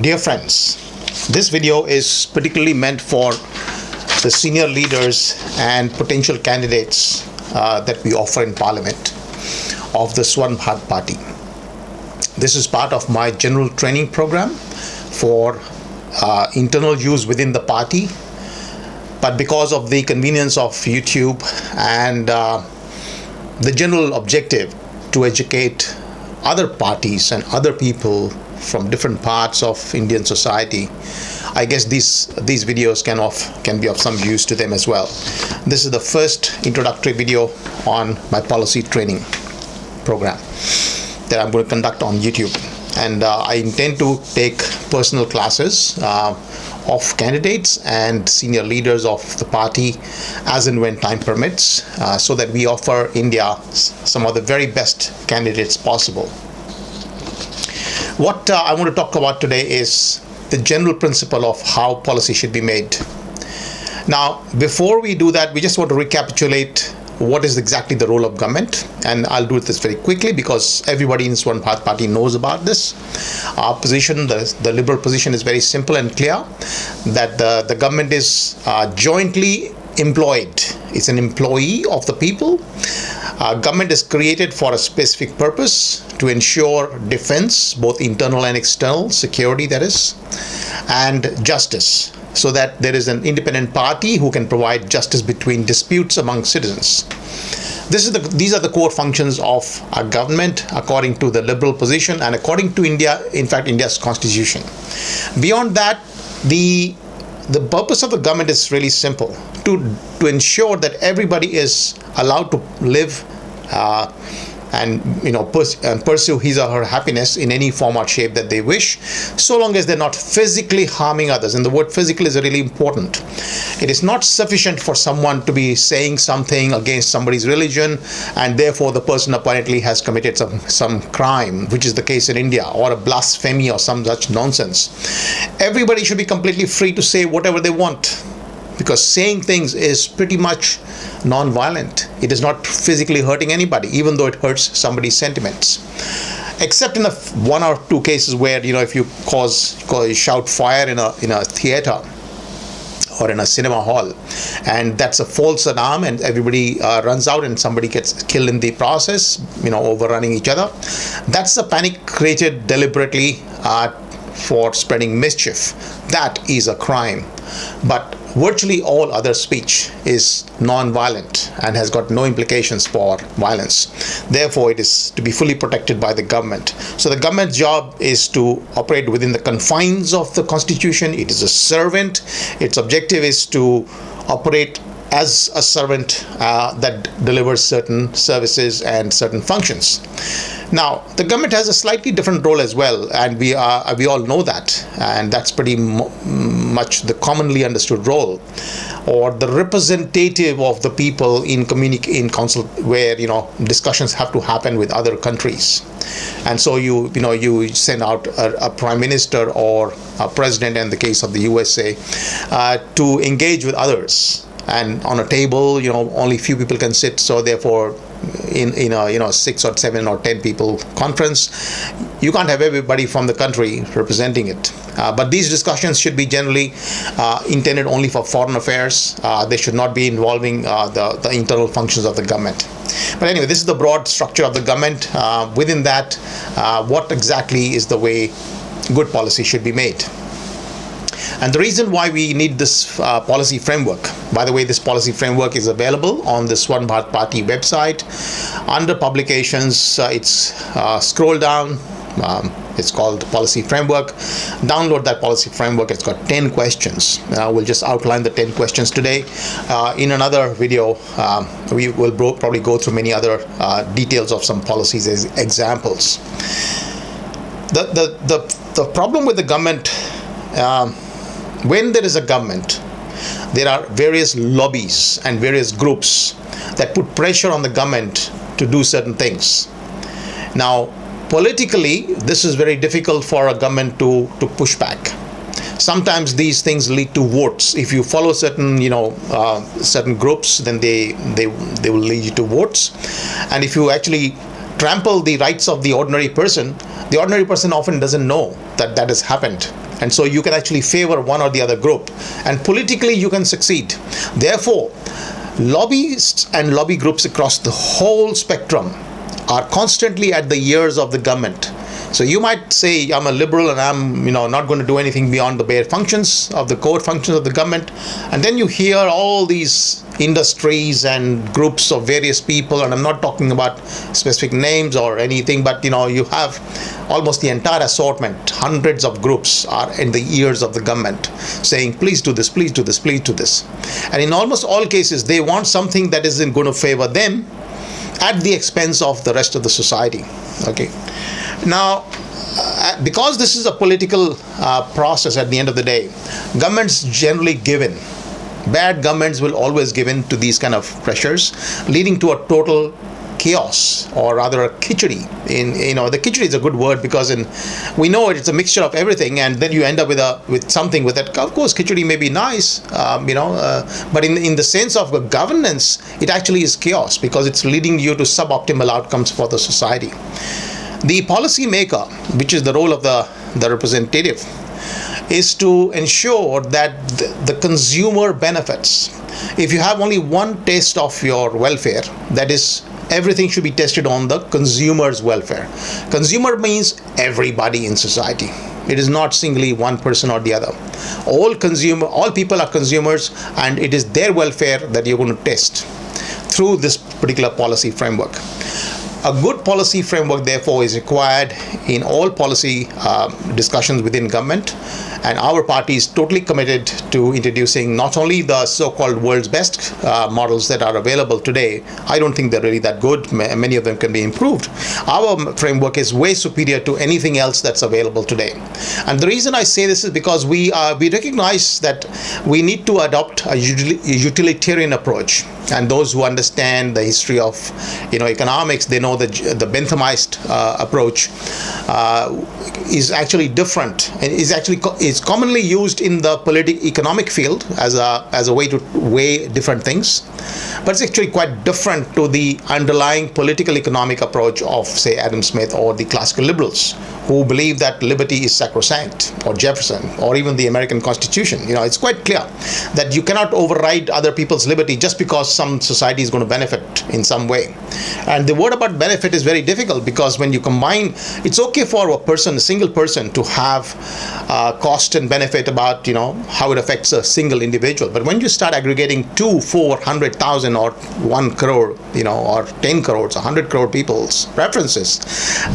Dear friends, this video is particularly meant for the senior leaders and potential candidates that we offer in Parliament of the Swarn Bharat Party. This is part of my general training program for internal use within the party, but because of the convenience of YouTube and the general objective to educate other parties and other people from different parts of Indian society, I guess these videos can be of some use to them as well. This is the first introductory video on my policy training program that I'm going to conduct on YouTube, and I intend to take personal classes of candidates and senior leaders of the party as and when time permits, so that we offer India some of the very best candidates possible. What I want to talk about today is the general principle of how policy should be made. Now, before we do that, we just want to recapitulate what is exactly the role of government, and I'll do this very quickly because everybody in the Swarn Bharat Party knows about this. Our position, the Liberal position, is very simple and clear, that the government is jointly employed. It's an employee of the people. Government is created for a specific purpose, to ensure defense, both internal and external, security that is, and justice, so that there is an independent party who can provide justice between disputes among citizens. These are the core functions of our government according to the Liberal position and according to India's constitution. Beyond that, the purpose of the government is really simple: to ensure that everybody is allowed to live and pursue his or her happiness in any form or shape that they wish, so long as they're not physically harming others. And the word physical is really important. It is not sufficient for someone to be saying something against somebody's religion and therefore the person apparently has committed some crime, which is the case in India, or a blasphemy or some such nonsense. Everybody should be completely free to say whatever they want, because saying things is pretty much non-violent. It is not physically hurting anybody, even though it hurts somebody's sentiments. Except in one or two cases where, if you shout fire in a theater or in a cinema hall, and that's a false alarm and everybody runs out and somebody gets killed in the process, overrunning each other. That's a panic created deliberately for spreading mischief. That is a crime. But virtually all other speech is non-violent and has got no implications for violence. Therefore, it is to be fully protected by the government. So the government's job is to operate within the confines of the Constitution. It is a servant. Its objective is to operate as a servant that delivers certain services and certain functions. Now, the government has a slightly different role as well, and we all know that, and that's pretty much the commonly understood role, or the representative of the people in council, where discussions have to happen with other countries, and so you send out a prime minister or a president, in the case of the USA, to engage with others. And on a table, only few people can sit, so therefore in a 6 or 7 or 10 people conference, you can't have everybody from the country representing it. But these discussions should be generally intended only for foreign affairs. They should not be involving the internal functions of the government. But anyway, this is the broad structure of the government. Within that, what exactly is the way good policy should be made? And the reason why we need this policy framework, by the way, this policy framework is available on the Swarn Bharat Party website. Under publications, scroll down. It's called Policy Framework. Download that policy framework. It's got 10 questions. We'll just outline the 10 questions today. In another video, we will probably go through many other details of some policies as examples. The problem with the government, when there is a government, there are various lobbies and various groups that put pressure on the government to do certain things. Now, politically, this is very difficult for a government to push back. Sometimes these things lead to votes. If you follow certain groups, then they will lead you to votes. And if you actually trample the rights of the ordinary person, the ordinary person often doesn't know that that has happened. And so you can actually favor one or the other group, and politically you can succeed. Therefore, lobbyists and lobby groups across the whole spectrum are constantly at the ears of the government. So you might say, I'm a liberal and I'm not going to do anything beyond the bare functions of the core functions of the government. And then you hear all these industries and groups of various people, and I'm not talking about specific names or anything, but you have almost the entire assortment. Hundreds of groups are in the ears of the government saying, please do this, please do this, please do this. And in almost all cases, they want something that isn't going to favor them at the expense of the rest of the society. Okay. Now, because this is a political process at the end of the day, governments generally give in. Bad governments will always give in to these kind of pressures, leading to a total chaos, or rather a khichdi. The khichdi is a good word because we know it's a mixture of everything, and then you end up with something with it. Of course, khichdi may be nice, but in the sense of governance, it actually is chaos because it's leading you to suboptimal outcomes for the society. The policy maker, which is the role of the representative, is to ensure that the consumer benefits. If you have only one test of your welfare, that is, everything should be tested on the consumer's welfare. Consumer means everybody in society. It is not singly one person or the other. All people are consumers, and it is their welfare that you're going to test through this particular policy framework. A good policy framework, therefore, is required in all policy discussions within government, and our party is totally committed to introducing not only the so-called world's best models that are available today. I don't think they're really that good. Many of them can be improved. Our framework is way superior to anything else that's available today. And the reason I say this is because we recognize that we need to adopt a utilitarian approach. And those who understand the history of economics, they know that the Benthamist approach is actually different, and is commonly used in the economic field as a way to weigh different things, but it's actually quite different to the underlying political economic approach of, say, Adam Smith or the classical liberals, who believe that liberty is sacrosanct, or Jefferson, or even the American Constitution. It's quite clear that you cannot override other people's liberty just because some society is going to benefit in some way. And the word about benefit is very difficult, because when you combine, it's okay for a single person to have cost and benefit about how it affects a single individual. But when you start aggregating 2, 4, 100,000 or 1 crore, or 10 crores, 100 crore people's preferences,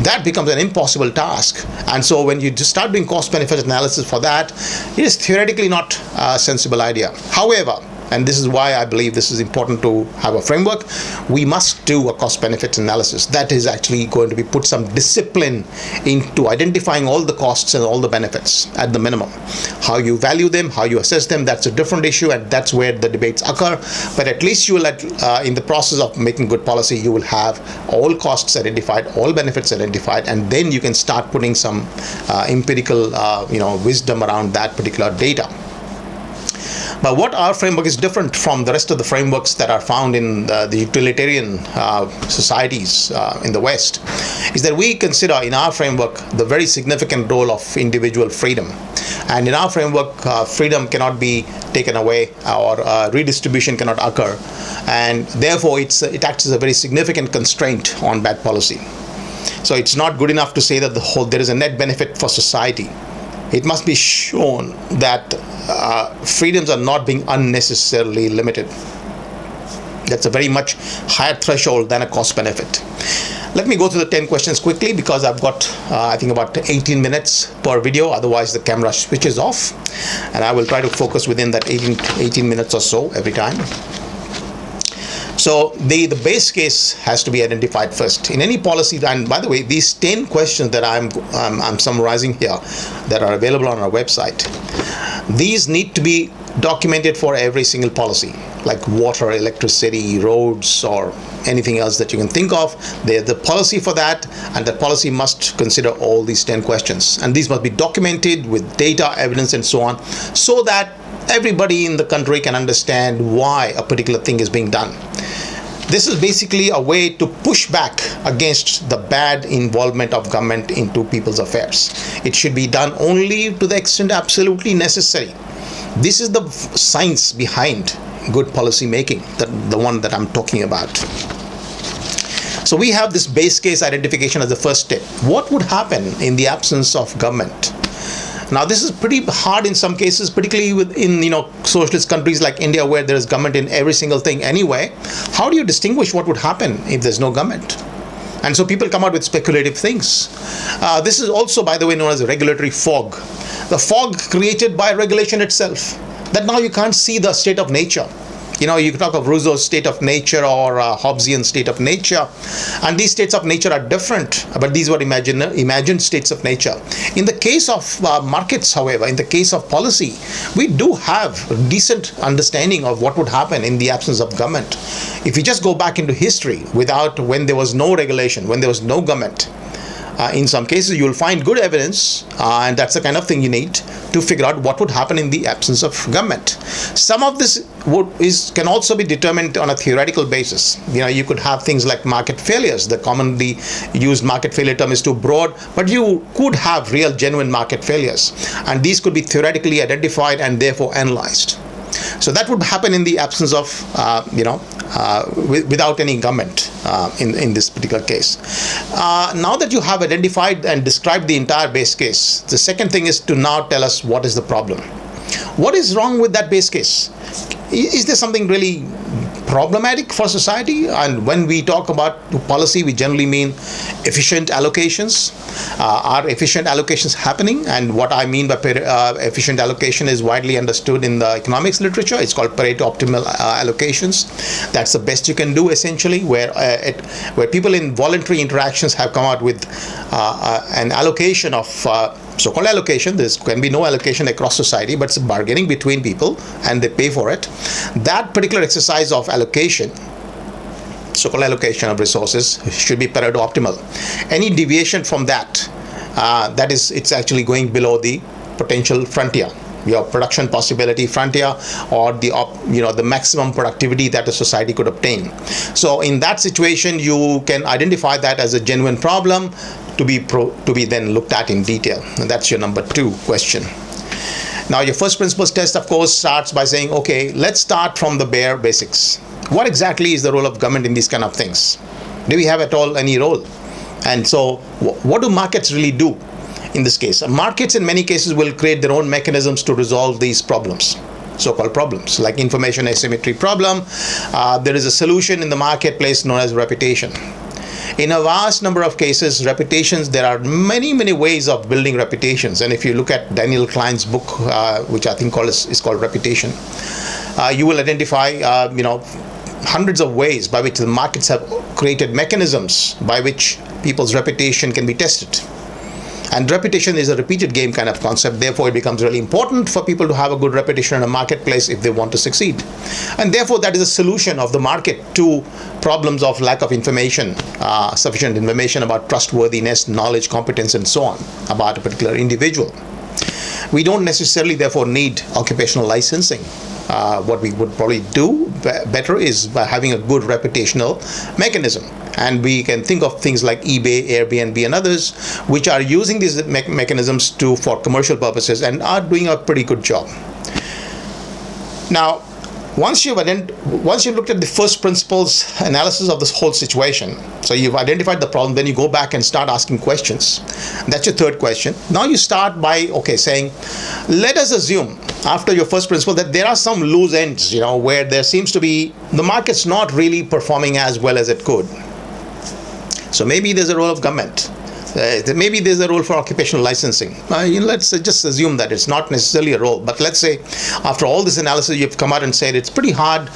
that becomes an impossible task. And so when you just start doing cost benefit analysis for that, it is theoretically not a sensible idea. However, and this is why I believe this is important to have a framework, we must do a cost-benefit analysis. That is actually going to be put some discipline into identifying all the costs and all the benefits at the minimum. How you value them, how you assess them, that's a different issue, and that's where the debates occur. But at least you will, in the process of making good policy, you will have all costs identified, all benefits identified, and then you can start putting some empirical wisdom around that particular data. But what our framework is different from the rest of the frameworks that are found in the utilitarian societies in the West is that we consider in our framework the very significant role of individual freedom. And in our framework, freedom cannot be taken away, or redistribution cannot occur. And therefore, it acts as a very significant constraint on bad policy. So it's not good enough to say that there is a net benefit for society. It must be shown that freedoms are not being unnecessarily limited. That's a very much higher threshold than a cost benefit. Let me go through the 10 questions quickly, because I've got, I think, about 18 minutes per video. Otherwise, the camera switches off. And I will try to focus within that 18 minutes or so every time. So the base case has to be identified first in any policy. And by the way, these 10 questions that I'm summarizing here that are available on our website, these need to be documented for every single policy, like water, electricity, roads, or anything else that you can think of. There's the policy for that, and the policy must consider all these 10 questions. And these must be documented with data, evidence, and so on, so that everybody in the country can understand why a particular thing is being done. This is basically a way to push back against the bad involvement of government into people's affairs. It should be done only to the extent absolutely necessary. This is the science behind good policy making, the one that I'm talking about. So we have this base case identification as the first step. What would happen in the absence of government? Now, this is pretty hard in some cases, particularly within socialist countries like India, where there is government in every single thing anyway. How do you distinguish what would happen if there's no government? And so people come out with speculative things. This is also, by the way, known as a regulatory fog. The fog created by regulation itself, that now you can't see the state of nature. You talk of Rousseau's state of nature or Hobbesian state of nature, and these states of nature are different, but these were imagined states of nature. In the case of markets, however, in the case of policy, we do have a decent understanding of what would happen in the absence of government. If you just go back into history, when there was no regulation, when there was no government, in some cases you'll find good evidence, and that's the kind of thing you need to figure out what would happen in the absence of government. Some of this can also be determined on a theoretical basis. You could have things like market failures. The commonly used market failure term is too broad, but you could have real, genuine market failures, and these could be theoretically identified and therefore analyzed. So that would happen in the absence of, without any government in this particular case. Now that you have identified and described the entire base case, the second thing is to now tell us what is the problem. What is wrong with that base case? Is there something really problematic for society? And when we talk about policy, we generally mean efficient allocations. Are efficient allocations happening? And what I mean by efficient allocation is widely understood in the economics literature. It's called Pareto optimal allocations. That's the best you can do, essentially, where people in voluntary interactions have come out with an allocation of so-called allocation. There can be no allocation across society, but it's bargaining between people and they pay for it. That particular exercise of allocation, so-called allocation of resources, should be Pareto optimal. Any deviation from that, it's actually going below the potential frontier, your production possibility frontier, or the maximum productivity that a society could obtain. So in that situation, you can identify that as a genuine problem to be then looked at in detail. And that's your number 2 question. Now, your first principles test, of course, starts by saying, okay, let's start from the bare basics. What exactly is the role of government in these kind of things? Do we have at all any role? And so what do markets really do in this case? Markets in many cases will create their own mechanisms to resolve these problems, so-called problems, like information asymmetry problem. There is a solution in the marketplace known as reputation. In a vast number of cases, reputations, there are many, many ways of building reputations. And if you look at Daniel Klein's book, which I think is called Reputation, you will identify, hundreds of ways by which the markets have created mechanisms by which people's reputation can be tested. And reputation is a repeated game kind of concept. Therefore, it becomes really important for people to have a good reputation in a marketplace if they want to succeed. And therefore, that is a solution of the market to problems of lack of information, sufficient information about trustworthiness, knowledge, competence, and so on about a particular individual. We don't necessarily, therefore, need occupational licensing. What we would probably do better is by having a good reputational mechanism. And we can think of things like eBay, Airbnb, and others, which are using these mechanisms for commercial purposes and are doing a pretty good job. Now, once you've looked at the first principles analysis of this whole situation, so you've identified the problem, then you go back and start asking questions. That's your third question. Now you start by, saying, let us assume, after your first principle, that there are some loose ends, where there seems to be, the market's not really performing as well as it could. So maybe there's a role of government. Maybe there's a role for occupational licensing. Let's just assume that it's not necessarily a role. But let's say, after all this analysis, you've come out and said it's pretty hard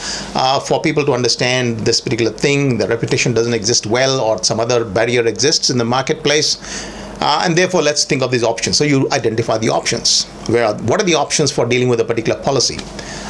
for people to understand this particular thing. The reputation doesn't exist well, or some other barrier exists in the marketplace. And therefore, let's think of these options. So you identify the options. What are the options for dealing with a particular policy?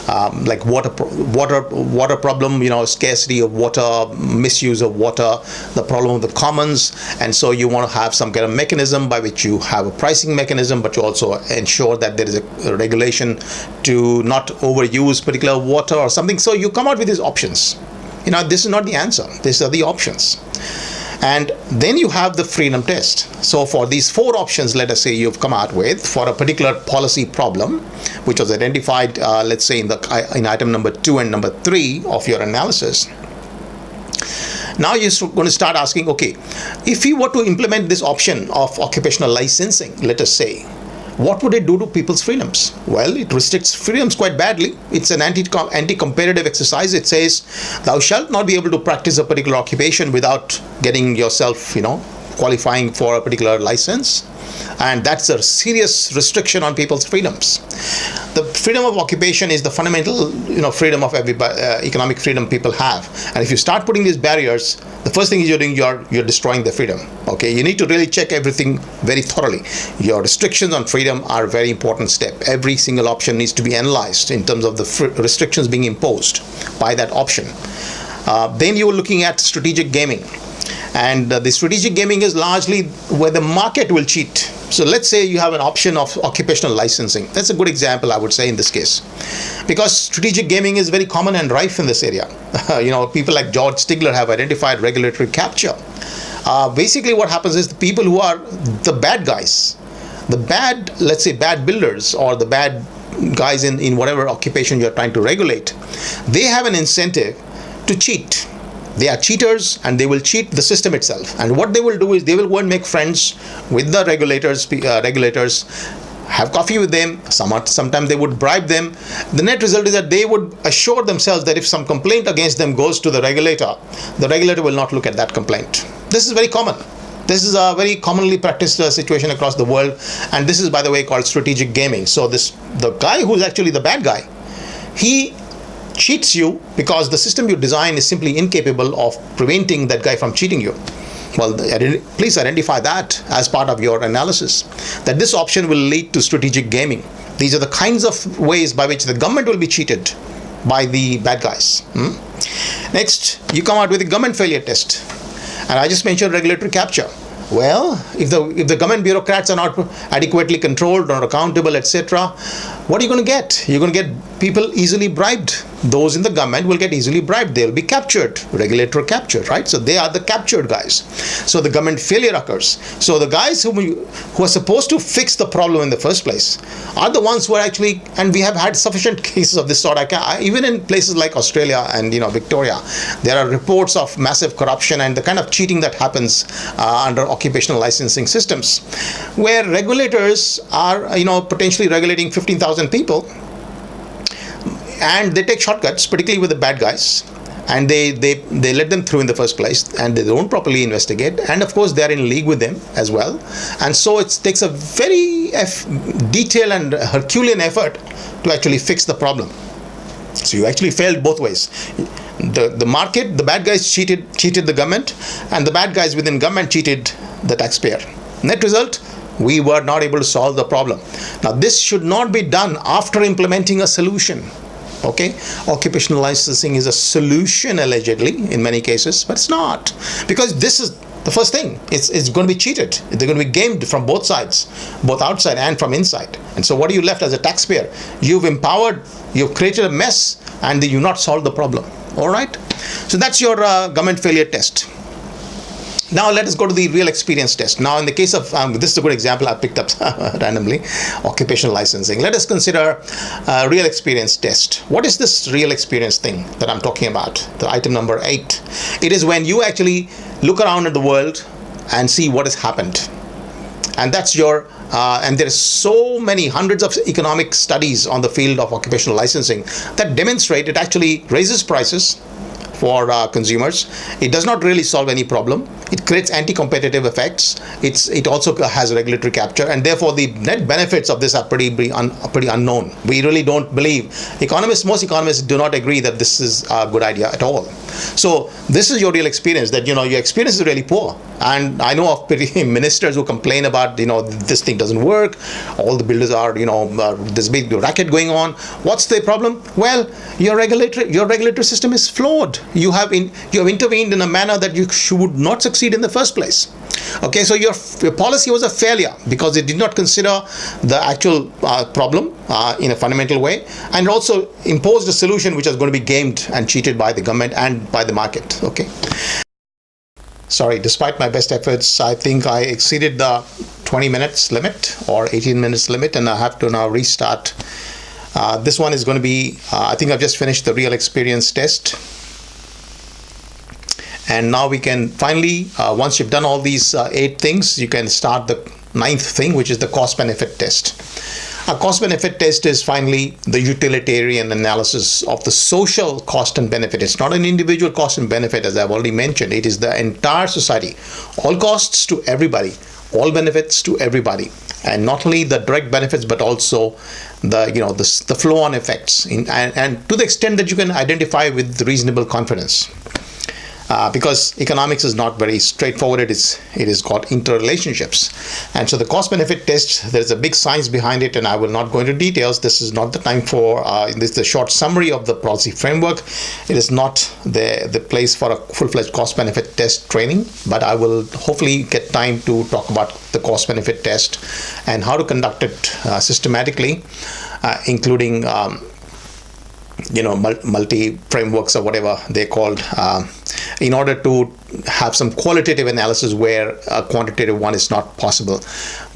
Like water problem, scarcity of water, misuse of water, the problem of the commons. And so you want to have some kind of mechanism by which you have a pricing mechanism, but you also ensure that there is a regulation to not overuse particular water or something. So you come out with these options. This is not the answer. These are the options. And then you have the freedom test. So for these 4 options, let us say you've come out with for a particular policy problem, which was identified, let's say in item number 2 and number 3 of your analysis. Now you're going to start asking, okay, if we were to implement this option of occupational licensing, let us say, what would it do to people's freedoms? Well, it restricts freedoms quite badly. It's an anti-competitive exercise. It says, thou shalt not be able to practice a particular occupation without getting yourself, qualifying for a particular license. And that's a serious restriction on people's freedoms. The freedom of occupation is the fundamental, freedom of everybody, economic freedom people have. And if you start putting these barriers, the first thing you're doing, you're destroying the freedom. Okay, you need to really check everything very thoroughly. Your restrictions on freedom are a very important step. Every single option needs to be analyzed in terms of the restrictions being imposed by that option. Then you're looking at strategic gaming. And the strategic gaming is largely where the market will cheat. So let's say you have an option of occupational licensing. That's a good example, I would say, in this case. Because strategic gaming is very common and rife in this area. People like George Stigler have identified regulatory capture. Basically what happens is the people who are the bad guys, let's say bad builders or the bad guys in whatever occupation you're trying to regulate, they have an incentive to cheat. They are cheaters and they will cheat the system itself. And what they will do is they will go and make friends with the regulators, have coffee with them. Sometimes they would bribe them. The net result is that they would assure themselves that if some complaint against them goes to the regulator will not look at that complaint. This is very common. This is a very commonly practiced situation across the world. And this is, by the way, called strategic gaming. So the guy who's actually the bad guy, he cheats you because the system you design is simply incapable of preventing that guy from cheating you. Well, please identify that as part of your analysis, that this option will lead to strategic gaming. These are the kinds of ways by which the government will be cheated by the bad guys. Next, you come out with a government failure test. And I just mentioned regulatory capture. Well, if the government bureaucrats are not adequately controlled or accountable, etc., what are you going to get? You're going to get people easily bribed. Those in the government will get easily bribed. They'll be captured, regulatory capture, right? So they are the captured guys. So the government failure occurs. So the guys who are supposed to fix the problem in the first place are the ones who are actually, and we have had sufficient cases of this sort. Even in places like Australia and Victoria, there are reports of massive corruption and the kind of cheating that happens under occupational licensing systems, where regulators are potentially regulating 15,000 people, and they take shortcuts, particularly with the bad guys, and they let them through in the first place, and they don't properly investigate, and of course they are in league with them as well. And so it takes a very detailed and Herculean effort to actually fix the problem. So you actually failed both ways. The market, the bad guys cheated the government, and the bad guys within government cheated the taxpayer. Net result, we were not able to solve the problem. Now this should not be done after implementing a solution. Okay, occupational licensing is a solution allegedly in many cases, but it's not, because this is the first thing. It's going to be cheated. They're going to be gamed from both sides, both outside and from inside. And so what are you left as a taxpayer? You've created a mess, and you've not solved the problem. All right, so that's your government failure test. Now let us go to the real experience test. Now in the case of, this is a good example I picked up randomly, occupational licensing. Let us consider a real experience test. What is this real experience thing that I'm talking about? The item number 8. It is when you actually look around at the world and see what has happened. And that's your, and there are so many hundreds of economic studies on the field of occupational licensing that demonstrate it actually raises prices for consumers. It does not really solve any problem. It creates anti-competitive effects. It also has regulatory capture, and therefore the net benefits of this are pretty unknown. We really don't believe. Most economists do not agree that this is a good idea at all. So this is your real experience, that your experience is really poor. And I know of ministers who complain about this thing doesn't work. All the builders are this big racket going on. What's the problem? Well, your regulatory system is flawed. You have intervened in a manner that you should not succeed in the first place. Okay, so your policy was a failure because it did not consider the actual problem in a fundamental way, and also imposed a solution which is going to be gamed and cheated by the government and accepted by the market. Okay. Sorry, despite my best efforts, I think I exceeded the 20 minutes limit or 18 minutes limit, and I have to now restart. This one is going to be, I think I've just finished the real experience test. And now we can finally, once you've done all these 8 things, you can start the 9th thing, which is the cost-benefit test. A cost-benefit test is finally the utilitarian analysis of the social cost and benefit. It's not an individual cost and benefit, as I've already mentioned. It is the entire society. All costs to everybody, all benefits to everybody. And not only the direct benefits, but also the flow-on effects. And to the extent that you can identify with reasonable confidence. Because economics is not very straightforward. It is got interrelationships. And so the cost-benefit test, there's a big science behind it, and I will not go into details. This is not the time for, this is the short summary of the policy framework. It is not the place for a full-fledged cost-benefit test training, but I will hopefully get time to talk about the cost-benefit test and how to conduct it systematically, including multi frameworks or whatever they're called, in order to have some qualitative analysis where a quantitative one is not possible.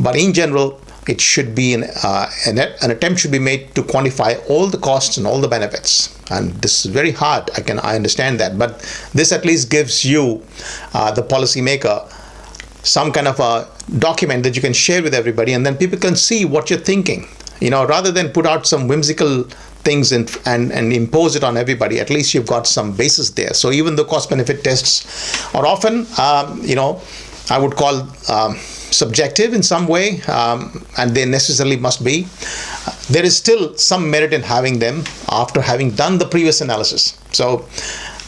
But in general, it should be an attempt should be made to quantify all the costs and all the benefits. And this is very hard. I understand that, but this at least gives you, the policymaker, some kind of a document that you can share with everybody, and then people can see what you're thinking. Rather than put out some whimsical things and impose it on everybody, at least you've got some basis there. So even the cost-benefit tests are often, I would call subjective in some way, and they necessarily must be. There is still some merit in having them after having done the previous analysis. So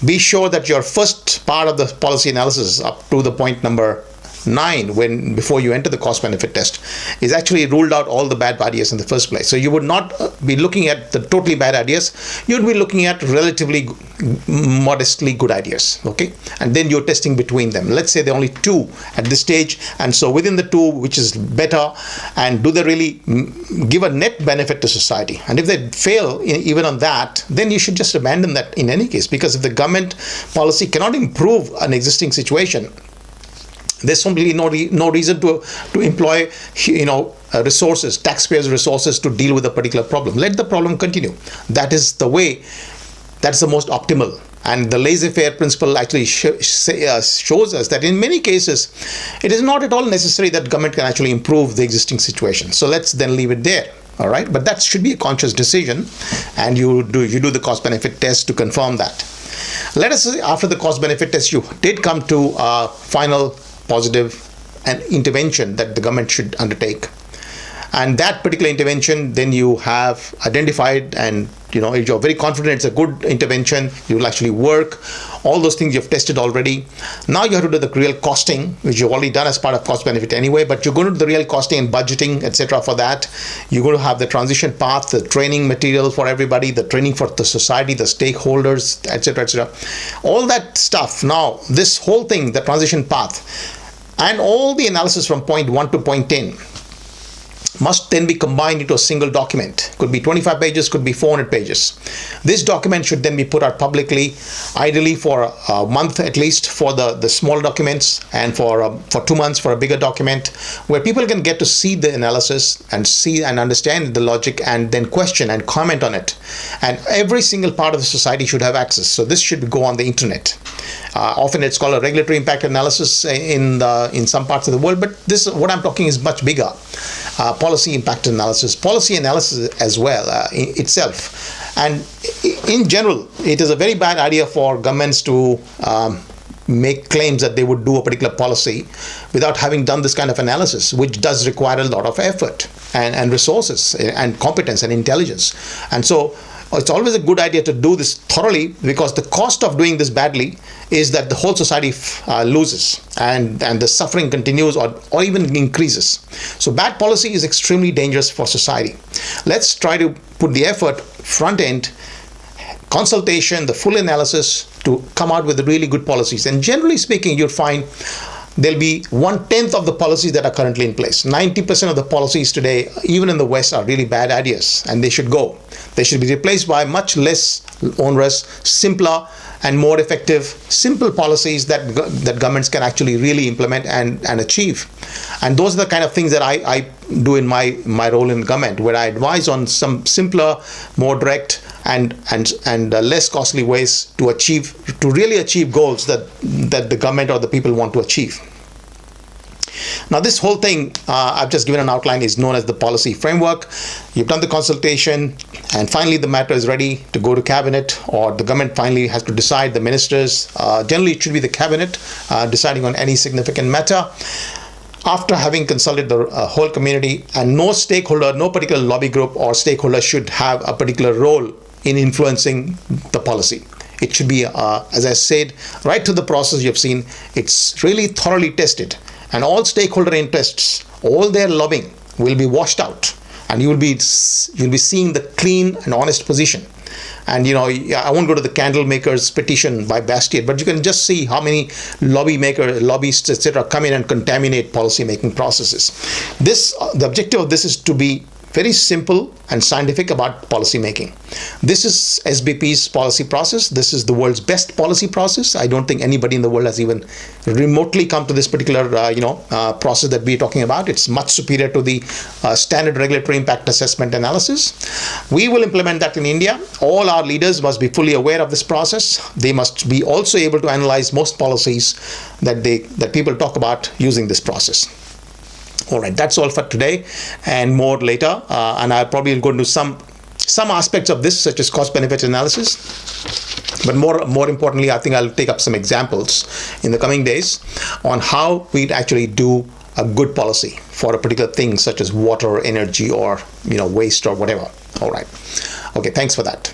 be sure that your first part of the policy analysis up to the point number 9, before you enter the cost-benefit test, is actually ruled out all the bad ideas in the first place. So you would not be looking at the totally bad ideas. You'd be looking at relatively modestly good ideas, okay? And then you're testing between them. Let's say there are only 2 at this stage, and so within the 2, which is better, and do they really give a net benefit to society? And if they fail even on that, then you should just abandon that in any case, because if the government policy cannot improve an existing situation, there's simply no reason to employ resources, taxpayers' resources, to deal with a particular problem. Let the problem continue. That is the way. That's the most optimal. And the laissez-faire principle actually shows us that in many cases, it is not at all necessary that government can actually improve the existing situation. So let's then leave it there. All right, but that should be a conscious decision, and you do the cost-benefit test to confirm that. Let us say after the cost-benefit test, you did come to a final positive an intervention that the government should undertake, and that particular intervention then you have identified, and you're very confident it's a good intervention, it will actually work, all those things you've tested already. Now you have to do the real costing, which you've already done as part of cost benefit anyway, but you're going to do the real costing and budgeting, etc. For that. You're going to have the transition path, the training material for everybody, the training for the society, the stakeholders, etc., etc. All that stuff. Now this whole thing, the transition path, and all the analysis from point 1 to point 10 must then be combined into a single document. Could be 25 pages, could be 400 pages. This document should then be put out publicly, ideally for a month at least for the small documents, and for 2 months for a bigger document, where people can get to see the analysis and see and understand the logic, and then question and comment on it. And every single part of the society should have access. So this should go on the internet. Often it's called a regulatory impact analysis in some parts of the world, but this, what I'm talking, is much bigger. Policy impact analysis as well itself. And in general, it is a very bad idea for governments to make claims that they would do a particular policy without having done this kind of analysis, which does require a lot of effort and resources and competence and intelligence. And so it's always a good idea to do this thoroughly, because the cost of doing this badly is that the whole society loses, and the suffering continues or even increases. So bad policy is extremely dangerous for society. Let's try to put the effort front end, consultation, the full analysis, to come out with really good policies. And generally speaking, you'll find there'll be 1/10 of the policies that are currently in place. 90% of the policies today, even in the West, are really bad ideas, and they should go. They should be replaced by much less onerous, simpler, and more effective, simple policies that governments can actually really implement and achieve. And those are the kind of things that I do in my role in government, where I advise on some simpler, more direct and less costly ways to really achieve goals that the government or the people want to achieve. Now, this whole thing I've just given an outline is known as the policy framework. You've done the consultation, and finally the matter is ready to go to cabinet, or the government finally has to decide, the ministers. Generally, it should be the cabinet deciding on any significant matter. After having consulted the whole community, and no stakeholder, no particular lobby group or stakeholder should have a particular role in influencing the policy. It should be, as I said, right through the process you've seen, it's really thoroughly tested. And all stakeholder interests, all their lobbying will be washed out, and you'll be seeing the clean and honest position. And I won't go to the candle makers petition by Bastille, but you can just see how many lobbyists, etc., come in and contaminate policy making processes. The objective of this is to be very simple and scientific about policy making. This is SBP's policy process. This is the world's best policy process. I don't think anybody in the world has even remotely come to this particular process that we're talking about. It's much superior to the standard regulatory impact assessment analysis. We will implement that in India. All our leaders must be fully aware of this process. They must be also able to analyze most policies that people talk about using this process. All right, that's all for today, and more later. And I'll probably go into some aspects of this, such as cost-benefit analysis. But more importantly, I think I'll take up some examples in the coming days on how we'd actually do a good policy for a particular thing, such as water, energy, or waste, or whatever. All right. Okay, thanks for that.